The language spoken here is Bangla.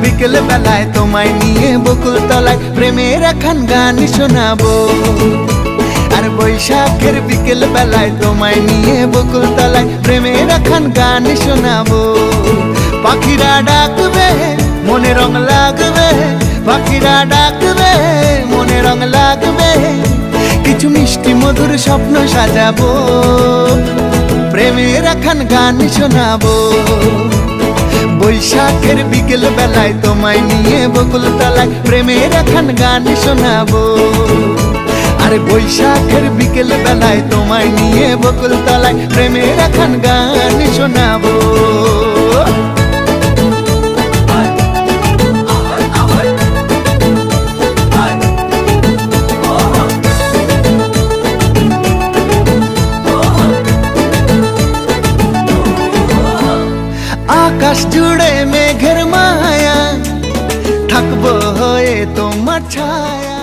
বিকেল বেলায় তোমায় নিয়ে বকুল তলায় প্রেমের একখান গান শোনাবো। আর বৈশাখের বিকেল বেলায় তোমায় নিয়ে বকুল তলায় প্রেমের একখান গান শোনাবো। পাখিরা ডাকবে মনে রং লাগবে, পাখিরা ডাকবে মনে রং লাগবে, কিছু মিষ্টি মধুর স্বপ্ন সাজাবো, প্রেমের একখান গান শোনাবো। বৈশাখের বিকেল বেলায় তোমায় নিয়ে বকুল তলায় প্রেমের একখান গান শোনাবো। আরে বৈশাখের বিকেল বেলায় তোমায় নিয়ে বকুল তলায় প্রেমের একখান গান শোনাবো। আকাশ জুড়ে মেঘের মায়া, থাকবো হয়ে তোমার ছায়া।